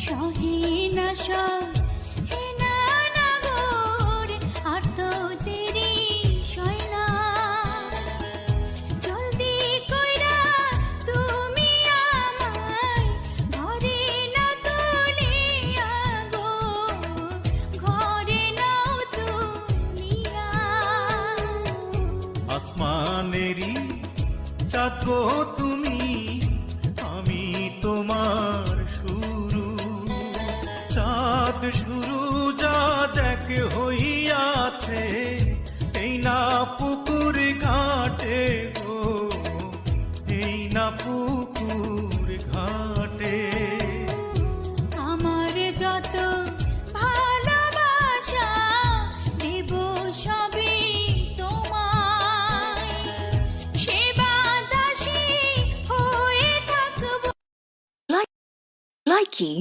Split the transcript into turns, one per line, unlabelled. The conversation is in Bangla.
সহে না সব হে নাগর আর তো দেরি সয় না জলদি কইরা তুমি আমায় ঘরে না তুলিয়া গো ঘরে নাও তুলিয়া
আসমানেরই চাঁদ গো তুমি আমি তোমার শুরু চাঁদ শুরু যা এক হইয়াছে এই না পুকুর ঘাটে গো এই না পুকুর ঘাটে
আমার যত ভালোবাসা দেব সবই তোমায় সেবা দাসী হয়ে থাকব
Likey